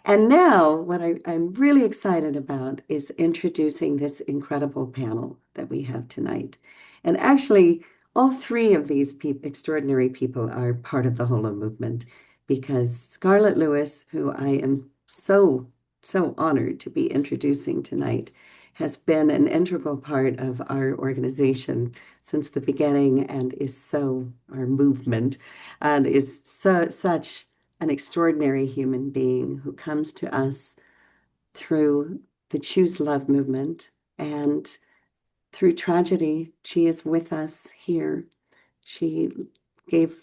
And now, what I'm really excited about is introducing this incredible panel that we have tonight. And actually, all three of these extraordinary people are part of the Holo movement because Scarlett Lewis, who I am so honored to be introducing tonight, has been an integral part of our organization since the beginning and is so our movement and is such an extraordinary human being who comes to us through the Choose Love movement. And through tragedy, she is with us here. She gave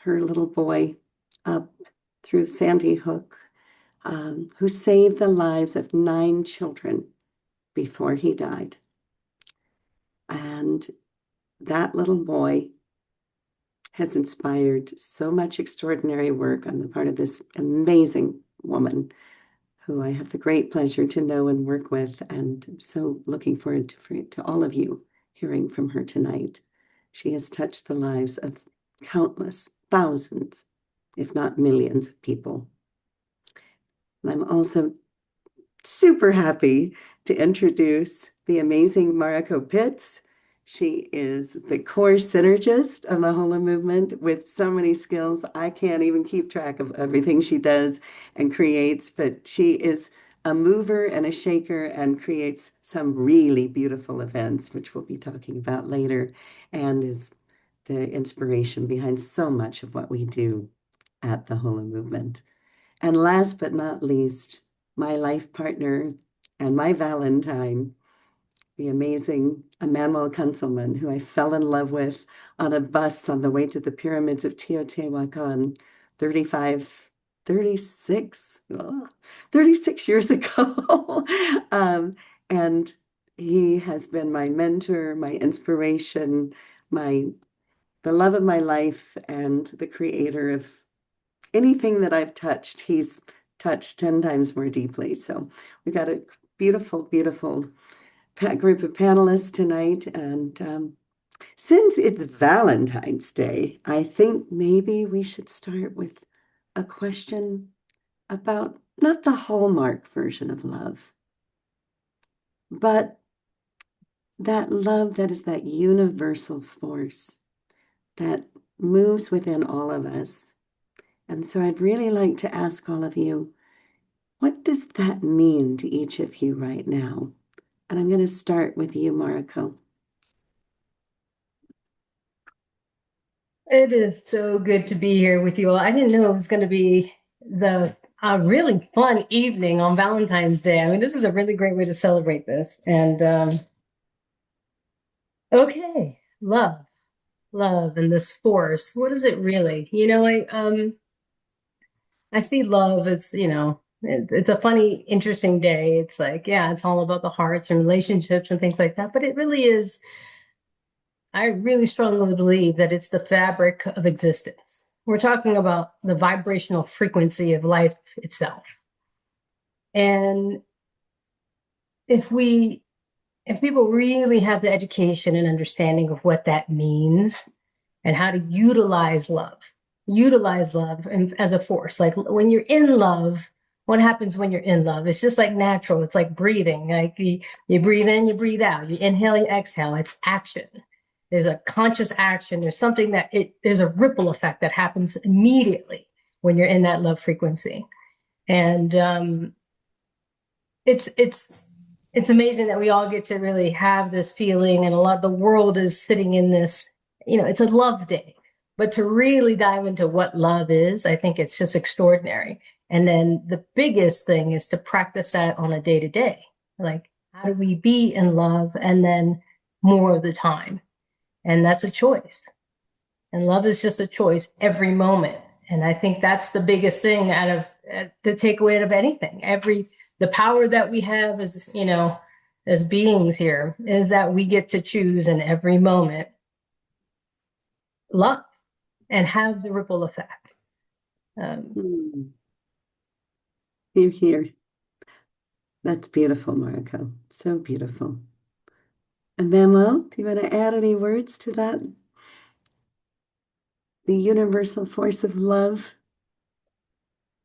her little boy up through Sandy Hook, who saved the lives of 9 children before he died. And that little boy has inspired so much extraordinary work on the part of this amazing woman who I have the great pleasure to know and work with, and I'm so looking forward to all of you hearing from her tonight. She has touched the lives of countless, thousands, if not millions of people. And I'm also super happy to introduce the amazing Mariko Pitts. She is the core synergist of the Holo movement with so many skills. I can't even keep track of everything she does and creates, but she is a mover and a shaker and creates some really beautiful events, which we'll be talking about later, and is the inspiration behind so much of what we do at the Holo movement. And last but not least, my life partner and my Valentine, the amazing Emanuel Kuntzelman, who I fell in love with on a bus on the way to the pyramids of Teotihuacan 35, 36, 36 years ago. um, and he has been my mentor, my inspiration, the love of my life, and the creator of anything that I've touched, he's touched 10 times more deeply. So we've got a beautiful group of panelists tonight. And since it's Valentine's Day, I think maybe we should start with a question about not the Hallmark version of love, but that love that is that universal force that moves within all of us. And so I'd really like to ask all of you, what does that mean to each of you right now? And I'm going to start with you, Mariko. It is so good to be here with you all. I didn't know it was going to be the really fun evening on Valentine's Day. I mean, this is a really great way to celebrate this. And okay, love, and this force. What is it really? I see love as it's a funny, interesting day. It's like yeah, it's all about the hearts and relationships and things like that. But it really is. I really strongly believe that it's the fabric of existence. We're talking about the vibrational frequency of life itself. And if we if people really have the education and understanding of what that means and how to utilize love and as a force. Like when you're in love, what happens when you're in love? It's just like natural. It's like breathing. Like you breathe in, you breathe out. You inhale, you exhale. It's action. There's a conscious action. There's something there's a ripple effect that happens immediately when you're in that love frequency. And it's amazing that we all get to really have this feeling, and a lot of the world is sitting in this. It's a love day, but to really dive into what love is, I think it's just extraordinary. And then the biggest thing is to practice that on a day to day. Like, how do we be in love, and then more of the time? And that's a choice. And love is just a choice every moment. And I think that's the biggest thing out of the takeaway out of anything. The power that we have as beings here is that we get to choose in every moment love and have the ripple effect. Here. That's beautiful, Mariko. So beautiful. And Manuel, do you want to add any words to that? The universal force of love?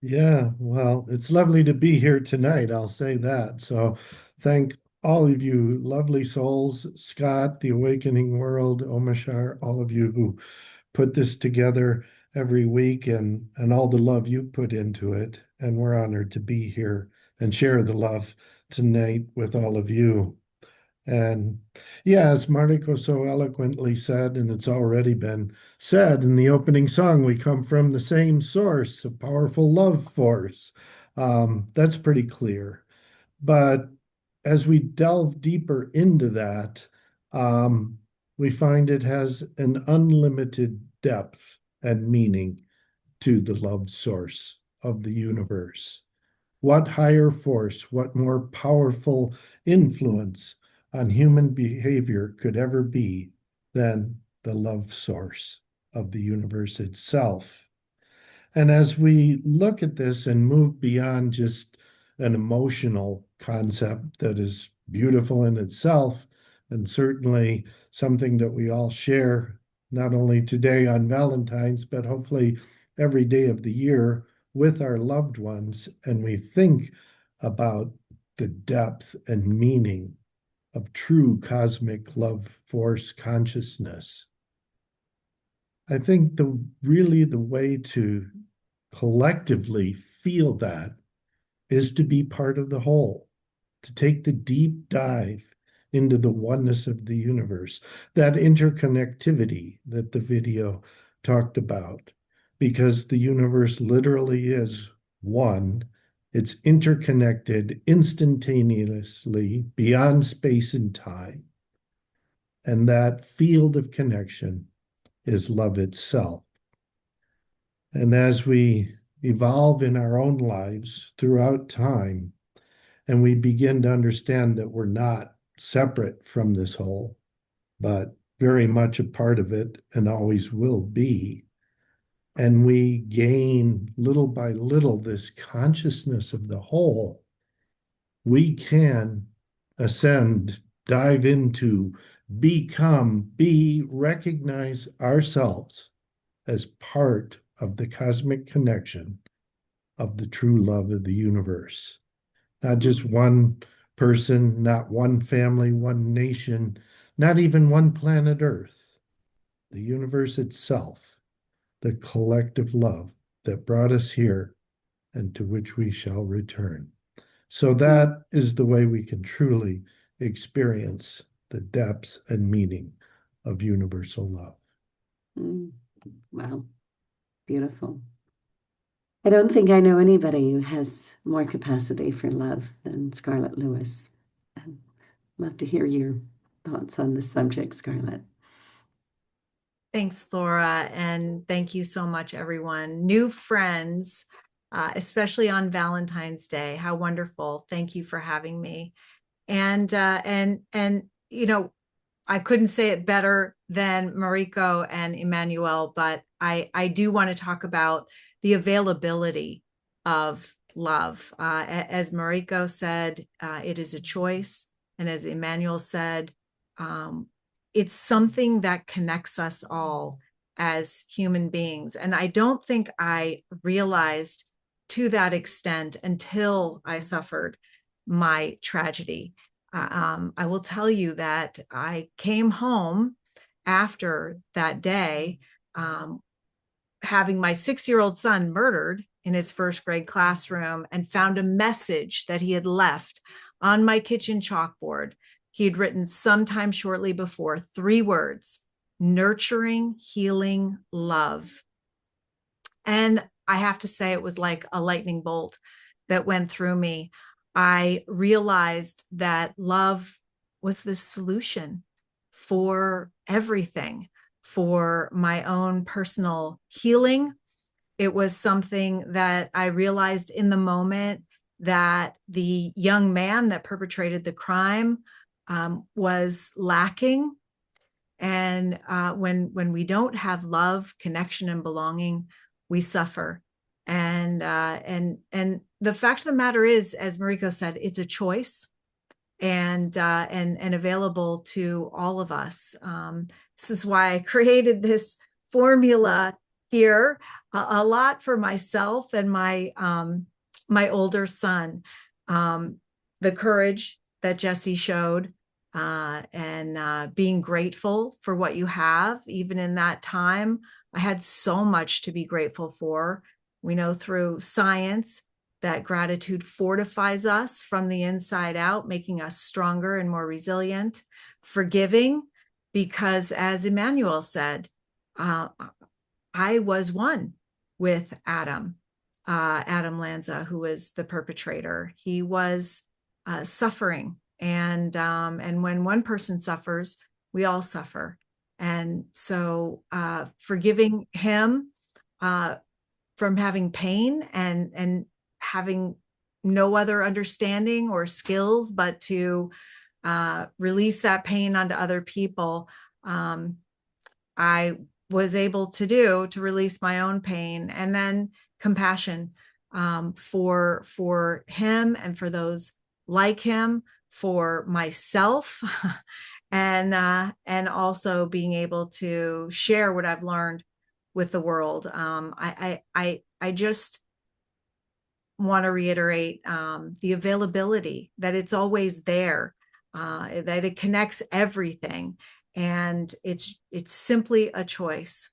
Yeah, well, it's lovely to be here tonight. I'll say that. So, thank all of you, lovely souls, Scott, the Awakening World, Omashar, all of you who put this together every week and all the love you put into it. And we're honored to be here and share the love tonight with all of you. And yeah, as Mariko so eloquently said, and it's already been said in the opening song, we come from the same source, a powerful love force. That's pretty clear. But as we delve deeper into that, um, we find it has an unlimited depth and meaning to the love source of the universe. What higher force, what more powerful influence on human behavior could ever be than the love source of the universe itself? And as we look at this and move beyond just an emotional concept that is beautiful in itself, and certainly something that we all share, not only today on Valentine's, but hopefully every day of the year with our loved ones, and we think about the depth and meaning of true cosmic love force consciousness. I think the way to collectively feel that is to be part of the whole, to take the deep dive into the oneness of the universe, that interconnectivity that the video talked about, because the universe literally is one. It's interconnected instantaneously beyond space and time. And that field of connection is love itself. And as we evolve in our own lives throughout time, and we begin to understand that we're not separate from this whole, but very much a part of it and always will be, and we gain little by little this consciousness of the whole, we can ascend, dive into, become, recognize ourselves as part of the cosmic connection of the true love of the universe. Not just one person, not one family, one nation, not even one planet Earth. The universe itself, the collective love that brought us here and to which we shall return. So that is the way we can truly experience the depths and meaning of universal love. Mm. Wow, beautiful. I don't think I know anybody who has more capacity for love than Scarlett Lewis. I'd love to hear your thoughts on the subject, Scarlett. Thanks, Laura, and thank you so much, everyone. New friends, especially on Valentine's Day. How wonderful! Thank you for having me. And you know, I couldn't say it better than Mariko and Emanuel, but I do want to talk about the availability of love. As Mariko said, it is a choice, and as Emanuel said, it's something that connects us all as human beings. And I don't think I realized to that extent until I suffered my tragedy. I will tell you that I came home after that day, having my 6-year-old son murdered in his first grade classroom, and found a message that he had left on my kitchen chalkboard. He had written sometime shortly before 3 words: nurturing, healing, love. And I have to say, it was like a lightning bolt that went through me. I realized that love was the solution for everything, for my own personal healing. It was something that I realized in the moment, that the young man that perpetrated the crime was lacking. And when we don't have love, connection, and belonging, we suffer. And the fact of the matter is, as Mariko said, it's a choice, and available to all of us. This is why I created this formula here a lot for myself and my older son. The courage that Jesse showed, and being grateful for what you have, even in that time. I had so much to be grateful for. We know through science that gratitude fortifies us from the inside out, making us stronger and more resilient. Forgiving, because as Emanuel said, I was one with Adam Lanza, who was the perpetrator. He was suffering, and when one person suffers, we all suffer. And so forgiving him from having pain and having no other understanding or skills but to release that pain onto other people, I was able to release my own pain, and then compassion for him and for those like him, for myself, and also being able to share what I've learned with the world. I just want to reiterate the availability, that it's always there, that it connects everything. And it's simply a choice,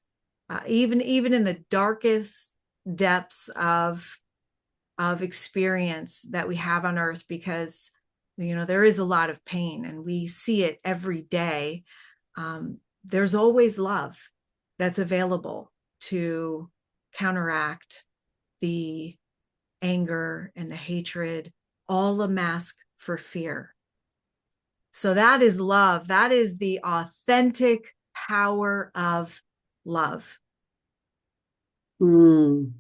even in the darkest depths of experience that we have on earth, because there is a lot of pain and we see it every day. There's always love that's available to counteract the anger and the hatred, all a mask for fear. So that is love. That is the authentic power of love. So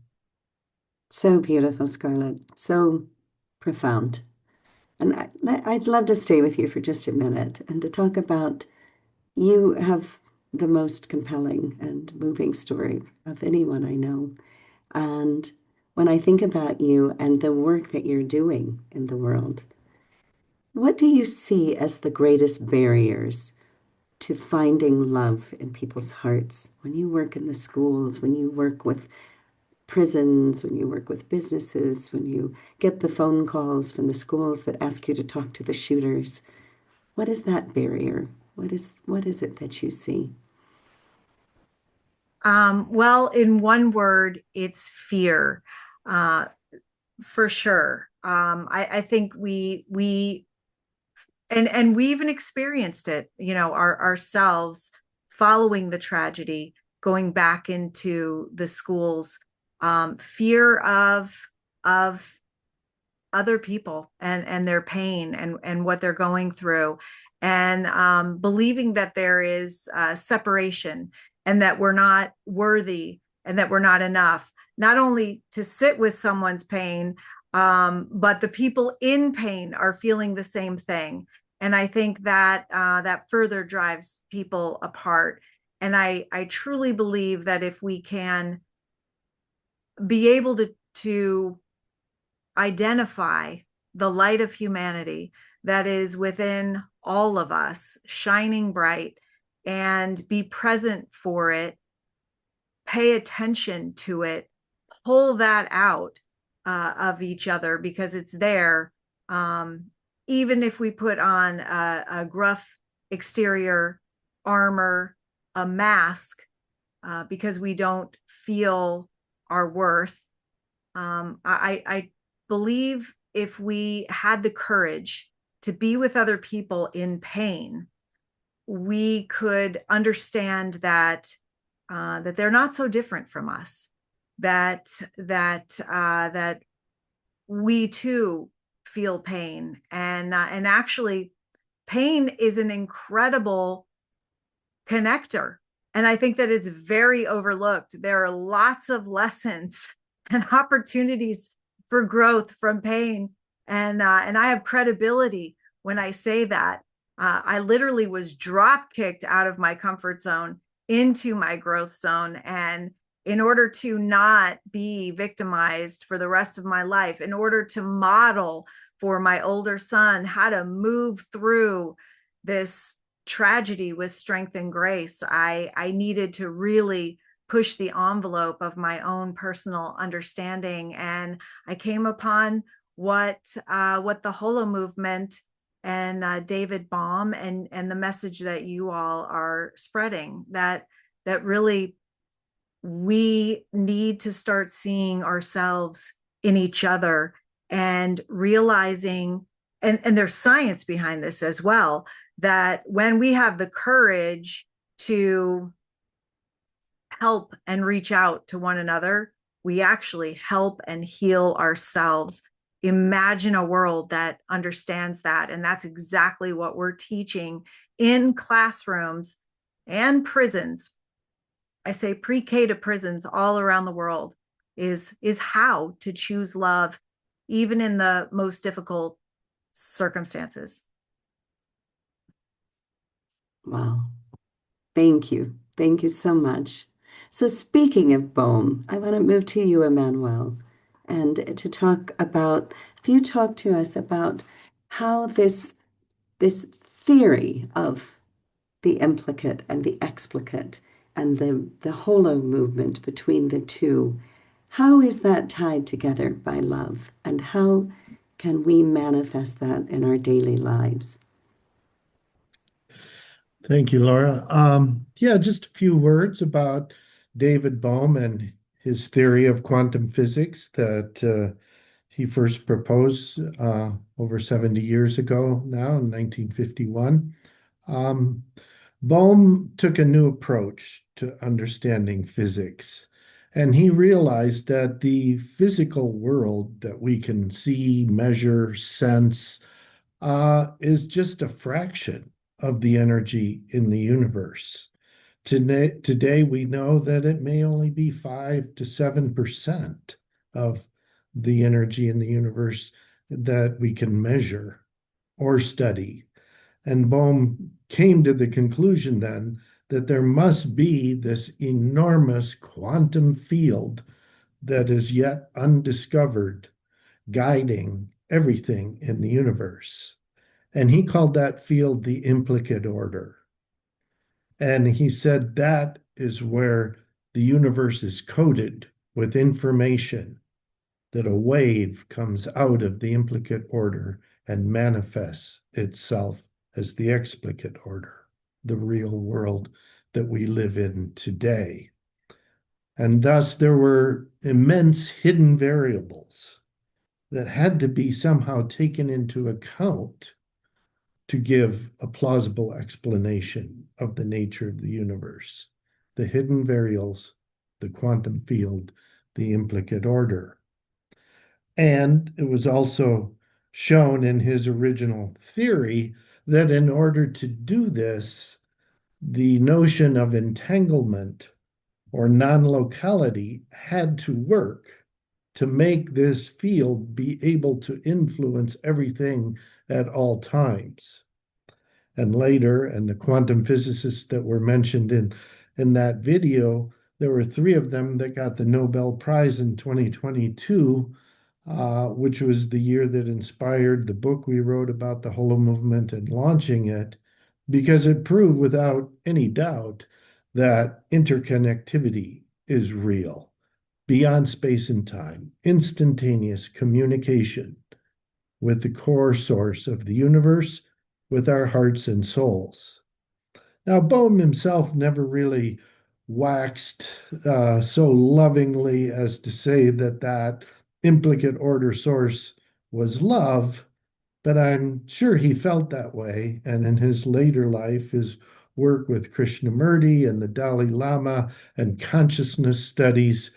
beautiful, Scarlett. So profound. And I'd love to stay with you for just a minute and to talk about, you have the most compelling and moving story of anyone I know. And when I think about you and the work that you're doing in the world, what do you see as the greatest barriers to finding love in people's hearts? When you work in the schools, when you work with prisons, when you work with businesses, when you get the phone calls from the schools that ask you to talk to the shooters, what is that barrier? What is it that you see? Well, in one word, it's fear, for sure. I think we and we even experienced it, ourselves, following the tragedy, going back into the schools, fear of other people and their pain and what they're going through, and believing that there is separation, and that we're not worthy, and that we're not enough, not only to sit with someone's pain, but the people in pain are feeling the same thing. And I think that that further drives people apart. And I truly believe that if we can be able to identify the light of humanity that is within all of us, shining bright, and be present for it, pay attention to it, pull that out of each other, because it's there. Even if we put on a gruff exterior armor, a mask, because we don't feel our worth. I believe if we had the courage to be with other people in pain, we could understand that they're not so different from us, that we too feel pain, and actually pain is an incredible connector. And I think that it's very overlooked. There are lots of lessons and opportunities for growth from pain. And I have credibility when I say that. I literally was drop kicked out of my comfort zone into my growth zone. And in order to not be victimized for the rest of my life, in order to model for my older son how to move through this tragedy with strength and grace, I needed to really push the envelope of my own personal understanding. And I came upon what the Holomovement and David Baum and the message that you all are spreading, that really we need to start seeing ourselves in each other and realizing, and there's science behind this as well, that when we have the courage to help and reach out to one another, we actually help and heal ourselves. Imagine a world that understands that. And that's exactly what we're teaching in classrooms and prisons. I say pre-K to prisons all around the world is how to choose love, even in the most difficult circumstances. Wow. Thank you. Thank you so much. So speaking of Bohm, I want to move to you, Emmanuel, and to talk about, if you talk to us about how this theory of the implicate and the explicate and the holo movement between the two, how is that tied together by love? And how can we manifest that in our daily lives? Thank you, Laura. Yeah, just a few words about David Bohm and his theory of quantum physics that he first proposed over 70 years ago now, in 1951. Um, Bohm took a new approach to understanding physics, and he realized that the physical world that we can see, measure, sense, is just a fraction of the energy in the universe. Today, we know that it may only be 5 to 7% of the energy in the universe that we can measure or study. And Bohm came to the conclusion then that there must be this enormous quantum field that is yet undiscovered, guiding everything in the universe. And he called that field the implicate order. And he said that is where the universe is coded with information, that a wave comes out of the implicate order and manifests itself as the explicate order, the real world that we live in today. And thus there were immense hidden variables that had to be somehow taken into account to give a plausible explanation of the nature of the universe. The hidden variables, the quantum field, the implicate order. And it was also shown in his original theory that in order to do this, the notion of entanglement or non-locality had to work to make this field be able to influence everything at all times. And later, and the quantum physicists that were mentioned in that video, there were 3 of them that got the Nobel Prize in 2022, which was the year that inspired the book we wrote about the Holomovement and launching it, because it proved without any doubt that interconnectivity is real, beyond space and time, instantaneous communication with the core source of the universe, with our hearts and souls. Now, Bohm himself never really waxed so lovingly as to say that that implicate order source was love, but I'm sure he felt that way. And in his later life, his work with Krishnamurti and the Dalai Lama and consciousness studies,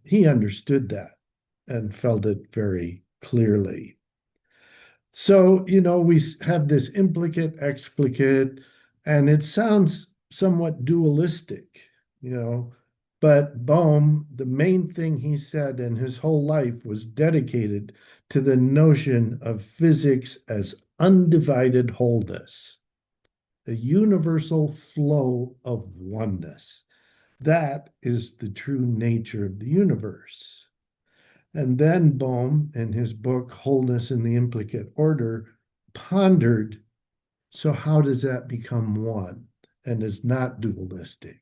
he understood that and felt it very clearly. So, we have this implicate, explicate, and it sounds somewhat dualistic, but Bohm, the main thing he said in his whole life was dedicated to the notion of physics as undivided wholeness, a universal flow of oneness. That is the true nature of the universe. And then Bohm, in his book, Wholeness in the Implicate Order, pondered, so how does that become one and is not dualistic?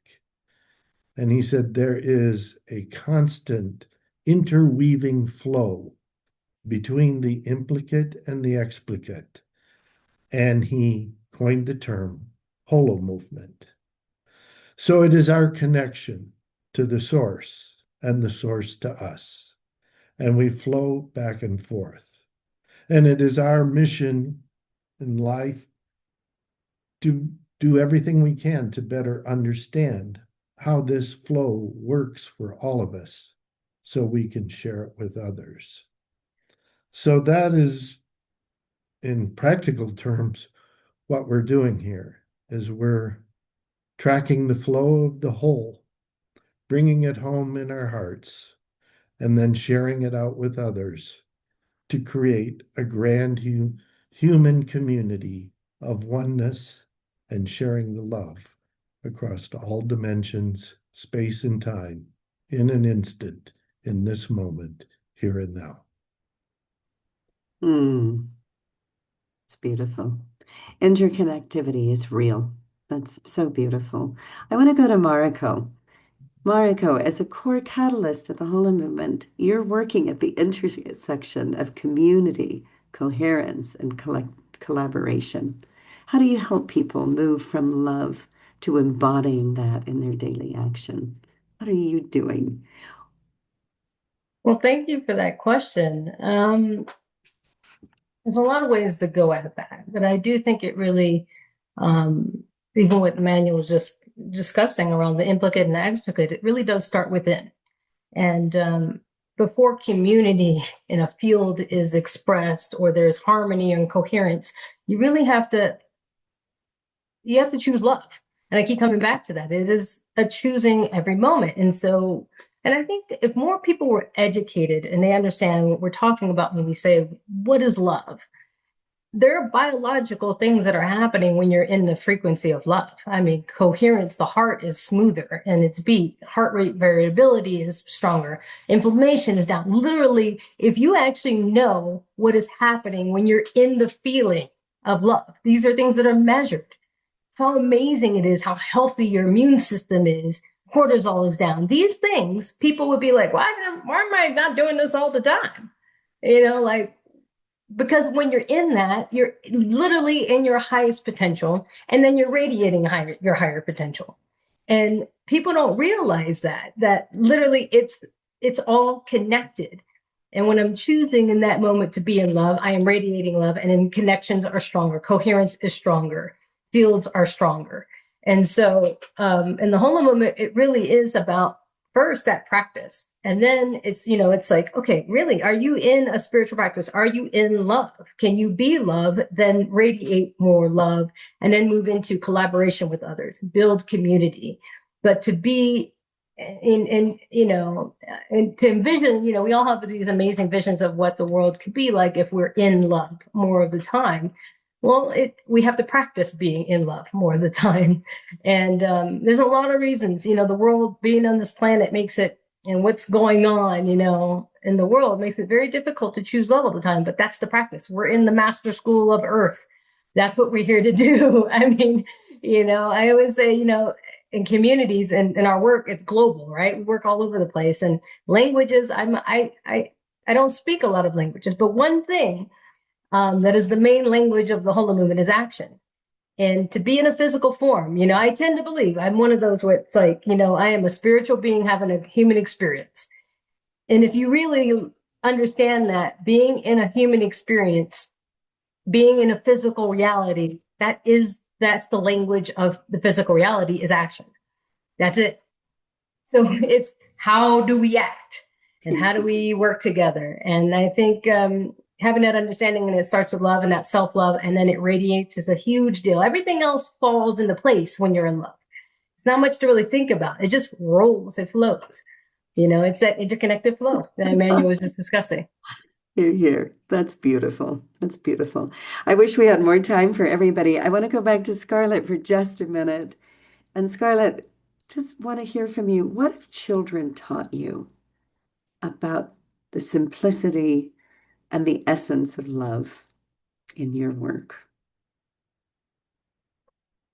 And he said there is a constant interweaving flow between the implicate and the explicate. And he coined the term Holomovement. So it is our connection to the source and the source to us. And we flow back and forth. And it is our mission in life to do everything we can to better understand how this flow works for all of us so we can share it with others. So that is, in practical terms, what we're doing here is we're tracking the flow of the whole, bringing it home in our hearts, and then sharing it out with others to create a grand human community of oneness and sharing the love across all dimensions, space, and time in an instant, in this moment, here and now. It's beautiful. Interconnectivity is real. That's so beautiful. I want to go to Mariko. Mariko, as a core catalyst of the Holomovement, you're working at the intersection of community, coherence, and collaboration. How do you help people move from love to embodying that in their daily action? What are you doing? Well, thank you for that question. There's a lot of ways to go at that, but I do think it really, even what Emmanuel was just discussing around the implicate and explicit, it really does start within. And before community in a field is expressed or there's harmony and coherence, you really have to choose love. And I keep coming back to that. It is a choosing every moment. And I think if more people were educated and they understand what we're talking about when we say, what is love? There are biological things that are happening when you're in the frequency of love. I mean, coherence, the heart is smoother and its beat, heart rate variability is stronger, inflammation is down. Literally, if you actually know what is happening when you're in the feeling of love, these are things that are measured. How amazing it is, how healthy your immune system is, cortisol is down. These things, people would be like, why am I not doing this all the time? Because when you're in that, you're literally in your highest potential, and then you're radiating your higher potential. And people don't realize that literally it's all connected. And when I'm choosing in that moment to be in love, I am radiating love, and then connections are stronger, coherence is stronger, fields are stronger. And so in the Holomovement, it really is about first that practice. And then it's like, okay, really, are you in a spiritual practice? Are you in love? Can you be love, then radiate more love, and then move into collaboration with others, build community. But to be and to envision, we all have these amazing visions of what the world could be like if we're in love more of the time. Well, we have to practice being in love more of the time. And there's a lot of reasons, the world being on this planet makes it, and what's going on, in the world makes it very difficult to choose love all the time. But that's the practice. We're in the master school of Earth. That's what we're here to do. I mean, I always say, in communities and in our work, it's global, right? We work all over the place. And languages, I don't speak a lot of languages, but one thing that is the main language of the Holomovement is action. And to be in a physical form, I tend to believe I'm one of those where it's like, I am a spiritual being having a human experience. And if you really understand that being in a human experience, being in a physical reality, that's the language of the physical reality is action. That's it. So it's how do we act and how do we work together? And I think having that understanding, and it starts with love and that self-love, and then it radiates, is a huge deal. Everything else falls into place when you're in love. It's not much to really think about. It just rolls, it flows. It's that interconnected flow that Emmanuel was just discussing. Here. That's beautiful. That's beautiful. I wish we had more time for everybody. I want to go back to Scarlett for just a minute. And Scarlett, just want to hear from you. What have children taught you about the simplicity and the essence of love in your work?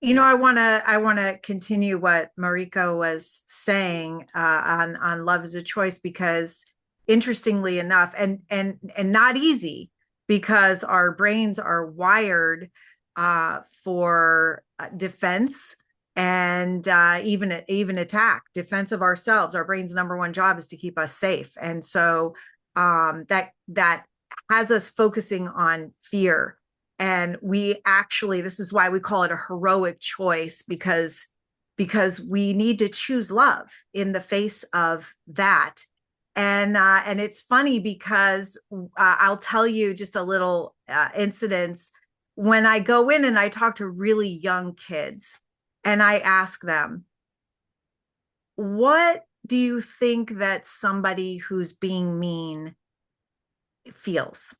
I want to continue what Mariko was saying on love is a choice, because interestingly enough, and not easy, because our brains are wired for defense and even attack, defense of ourselves. Our brain's number one job is to keep us safe, and so that has us focusing on fear. And we actually, this is why we call it a heroic choice, because we need to choose love in the face of that. And it's funny because I'll tell you just a little incident. When I go in and I talk to really young kids and I ask them, what do you think that somebody who's being mean feels?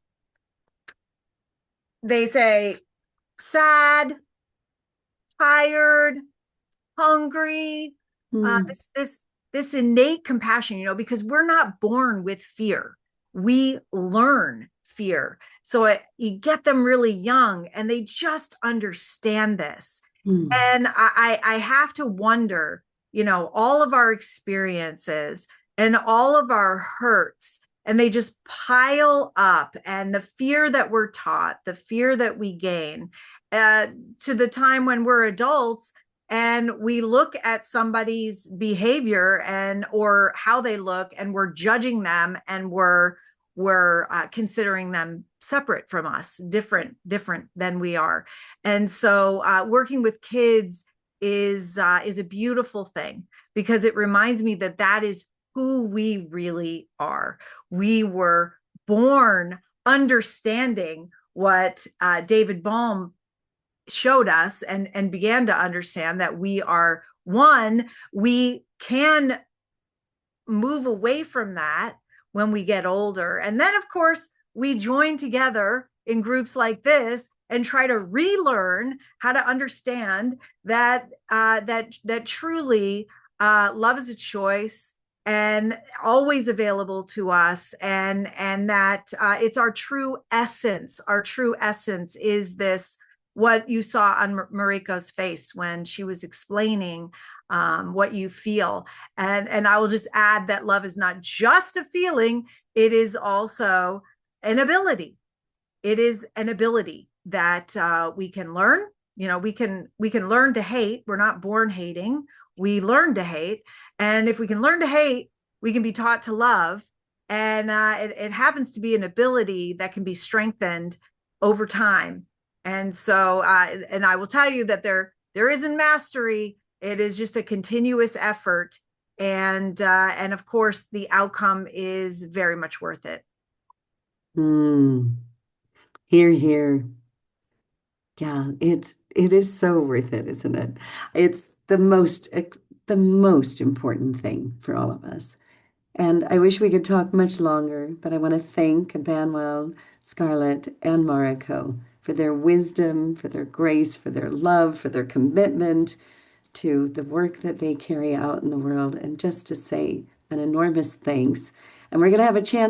They say sad, tired, hungry, Mm, this innate compassion, because we're not born with fear. We learn fear. So you get them really young and they just understand this. mm, And I have to wonder, all of our experiences and all of our hurts, and they just pile up, and the fear that we're taught, the fear that we gain, to the time when we're adults and we look at somebody's behavior or how they look, and we're judging them, and we're considering them separate from us, different than we are. And so working with kids is a beautiful thing, because it reminds me that is who we really are. We were born understanding what David Bohm showed us, and began to understand that we are one. We can move away from that when we get older. And then, of course, we join together in groups like this and try to relearn how to understand that truly love is a choice and always available to us, and that it's our true essence. Our true essence is this, what you saw on Mariko's face when she was explaining what you feel. And I will just add that love is not just a feeling, it is also an ability. It is an ability that we can learn. We can learn to hate. We're not born hating. We learn to hate. And if we can learn to hate, we can be taught to love. And it happens to be an ability that can be strengthened over time. And so, and I will tell you that there isn't mastery. It is just a continuous effort. And of course, the outcome is very much worth it. mm. Hear, hear. Yeah, it is so worth it, isn't it? It's the most important thing for all of us. And I wish we could talk much longer, but I want to thank Emanuel, Scarlett, and Mariko for their wisdom, for their grace, for their love, for their commitment to the work that they carry out in the world, and just to say an enormous thanks. And we're going to have a chance